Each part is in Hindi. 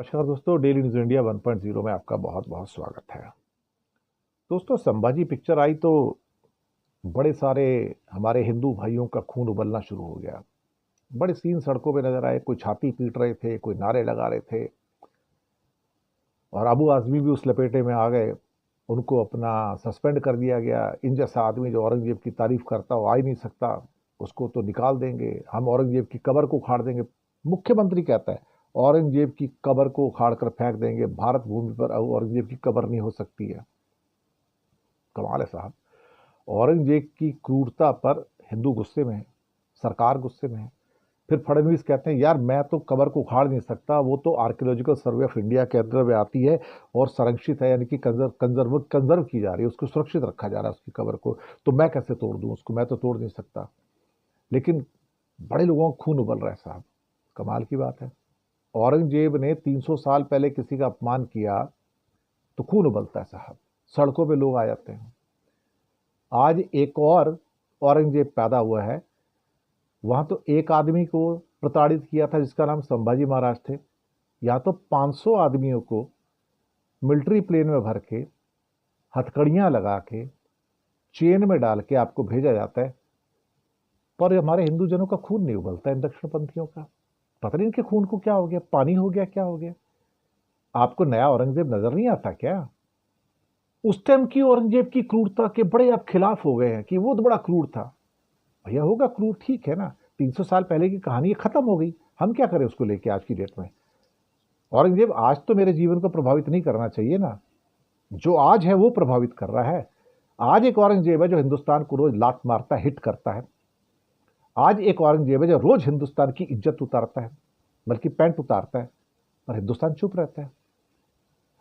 नमस्कार दोस्तों, डेली न्यूज़ इंडिया 1.0 में आपका बहुत बहुत स्वागत है। दोस्तों, संभाजी पिक्चर आई तो बड़े सारे हमारे हिंदू भाइयों का खून उबलना शुरू हो गया। बड़े सीन सड़कों पे नजर आए, कोई छाती पीट रहे थे, कोई नारे लगा रहे थे और अबू आजमी भी उस लपेटे में आ गए। उनको अपना सस्पेंड कर दिया गया। इन जैसा आदमी जो औरंगजेब की तारीफ करता हो आ ही नहीं सकता, उसको तो निकाल देंगे, हम औरंगजेब की कब्र को उखाड़ देंगे। मुख्यमंत्री कहता है औरंगजेब की कब्र को उखाड़ कर फेंक देंगे, भारत भूमि पर अब औरंगजेब की कब्र नहीं हो सकती है। कमाल है साहब। औरंगजेब की क्रूरता पर हिंदू गुस्से में है, सरकार गुस्से में है। फिर फडणवीस कहते हैं यार मैं तो कब्र को उखाड़ नहीं सकता, वो तो आर्कियोलॉजिकल सर्वे ऑफ इंडिया के अंदर में आती है और संरक्षित है, यानी कि कंजर्व की जा रही है, उसको सुरक्षित रखा जा रहा है उसकी कब्र को, तो मैं कैसे तोड़ दूं उसको, मैं तो तोड़ नहीं सकता। लेकिन बड़े लोगों का खून उबल रहा है साहब। कमाल की बात है। औरंगजेब ने 300 साल पहले किसी का अपमान किया तो खून उबलता है साहब, सड़कों पे लोग आ जाते हैं। आज एक और औरंगजेब पैदा हुआ है। वहां तो एक आदमी को प्रताड़ित किया था जिसका नाम संभाजी महाराज थे। यहाँ तो 500 आदमियों को मिलिट्री प्लेन में भर के, हथकड़ियां लगा के, चेन में डाल के आपको भेजा जाता है। पर हमारे हिंदू जनों का खून नहीं उबलता इन दक्षिणपंथियों का। पता नहीं इनके खून को क्या हो गया, पानी हो गया, क्या हो गया। आपको नया औरंगजेब नजर नहीं आता क्या? उस टाइम की औरंगजेब की क्रूरता के बड़े आप खिलाफ हो गए हैं कि वो तो बड़ा क्रूर था। भैया होगा क्रूर, ठीक है ना, 300 साल पहले की कहानी खत्म हो गई, हम क्या करें उसको लेके आज की डेट में। औरंगजेब आज तो मेरे जीवन को प्रभावित नहीं करना चाहिए ना, जो आज है वो प्रभावित कर रहा है। आज एक औरंगजेब है जो हिंदुस्तान को रोज लात मारता है, हिट करता है। आज एक औरंगजेब है जो रोज हिंदुस्तान की इज्जत उतारता है, बल्कि पैंट उतारता है, और हिंदुस्तान चुप रहता है।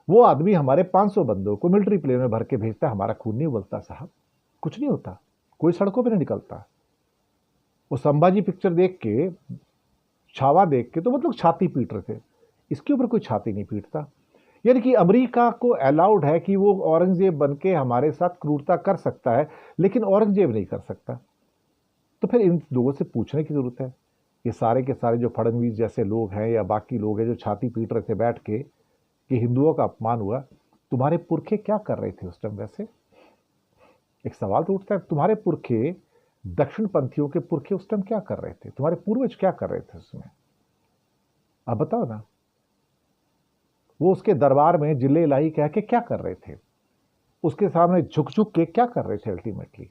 वो आदमी हमारे 500 बंदों को मिलिट्री प्लेन में भर के भेजता है, हमारा खून नहीं उबलता साहब, कुछ नहीं होता, कोई सड़कों पे नहीं निकलता। वो संभाजी पिक्चर देख के, छावा देख के तो मतलब छाती पीट रहे थे, इसके ऊपर कोई छाती नहीं पीटता। यानी कि अमेरिका को अलाउड है कि वो औरंगजेब बन के हमारे साथ क्रूरता कर सकता है, लेकिन औरंगजेब नहीं कर सकता। तो फिर इन लोगों से पूछने की जरूरत है, ये सारे के सारे जो फडणवीस जैसे लोग हैं या बाकी लोग हैं जो छाती पीट रहे थे बैठ के कि हिंदुओं का अपमान हुआ, तुम्हारे पुरखे क्या कर रहे थे उस टाइम? वैसे एक सवाल तो उठता है, तुम्हारे पुरखे, दक्षिण पंथियों के पुरखे उस टाइम क्या कर रहे थे, तुम्हारे पूर्वज क्या कर रहे थे उसमें? आप बताओ ना। वो उसके दरबार में जिले इलाही कह के क्या कर रहे थे, उसके सामने झुक झुक के क्या कर रहे थे? अल्टीमेटली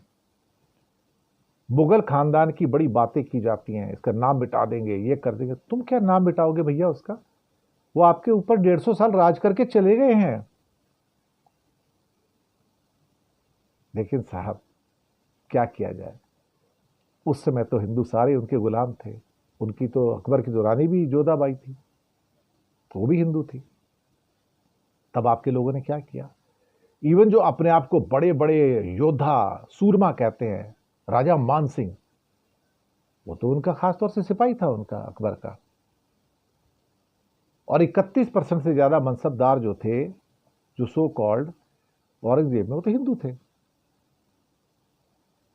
मुगल खानदान की बड़ी बातें की जाती हैं, इसका नाम मिटा देंगे, ये कर देंगे। तुम क्या नाम मिटाओगे भैया उसका? वो आपके ऊपर 150 साल राज करके चले गए हैं। लेकिन साहब क्या किया जाए, उस समय तो हिंदू सारे उनके गुलाम थे। उनकी तो अकबर की तो रानी भी जोधाबाई थी, तो वो भी हिंदू थी। तब आपके लोगों ने क्या किया? इवन जो अपने आप को बड़े बड़े योद्धा सूरमा कहते हैं, राजा मान सिंह, वो तो उनका खासतौर से सिपाही था उनका, अकबर का। और 31% से ज्यादा मनसबदार जो थे, जो सो कॉल्ड औरंगजेब में, वो तो हिंदू थे।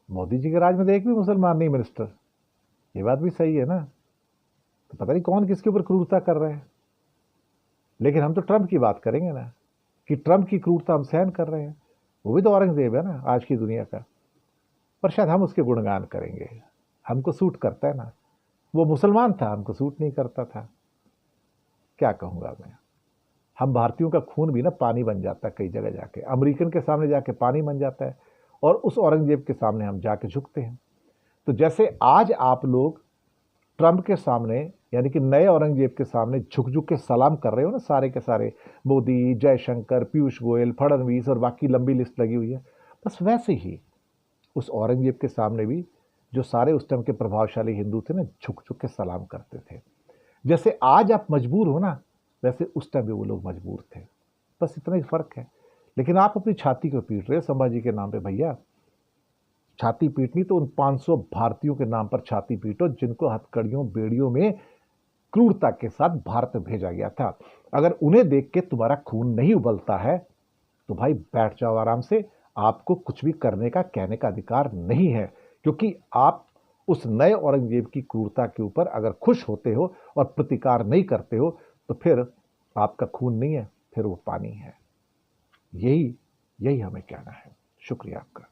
मोदी जी के राज में तो एक भी मुसलमान नहीं मिनिस्टर, ये बात भी सही है ना। तो पता नहीं कौन किसके ऊपर क्रूरता कर रहे हैं। लेकिन हम तो ट्रंप की बात करेंगे ना, कि ट्रंप की क्रूरता हम सहन कर रहे हैं, वो भी तो औरंगजेब है ना आज की दुनिया का। पर शायद हम उसके गुणगान करेंगे, हमको सूट करता है ना। वो मुसलमान था, हमको सूट नहीं करता था। क्या कहूंगा मैं। हम भारतीयों का खून भी ना पानी बन जाता है कई जगह जाके, अमेरिकन के सामने जाके पानी बन जाता है, और उस औरंगजेब के सामने हम जाके झुकते हैं। तो जैसे आज आप लोग ट्रंप के सामने, यानी कि नए औरंगजेब के सामने झुक झुक के सलाम कर रहे हो ना, सारे के सारे, मोदी, जयशंकर, पीयूष गोयल, फडणवीस और बाकी लंबी लिस्ट लगी हुई है, बस वैसे ही उस औरंगजेब के सामने भी जो सारे उस टाइम के प्रभावशाली हिंदू थे ना, झुक झुक के सलाम करते थे। जैसे आज आप मजबूर हो ना, वैसे उस टाइम भी वो लोग मजबूर थे। बस इतना ही फर्क है। लेकिन आप अपनी छाती को पीट रहे हो संभाजी के नाम पे। भैया छाती पीटनी तो उन 500 भारतीयों के नाम पर छाती पीटो जिनको हथकड़ियों बेड़ियों में क्रूरता के साथ भारत भेजा गया था। अगर उन्हें देख के तुम्हारा खून नहीं उबलता है तो भाई बैठ जाओ आराम से, आपको कुछ भी करने का, कहने का अधिकार नहीं है। क्योंकि आप उस नए औरंगजेब की क्रूरता के ऊपर अगर खुश होते हो और प्रतिकार नहीं करते हो, तो फिर आपका खून नहीं है, फिर वो पानी है। यही यही हमें कहना है। शुक्रिया आपका।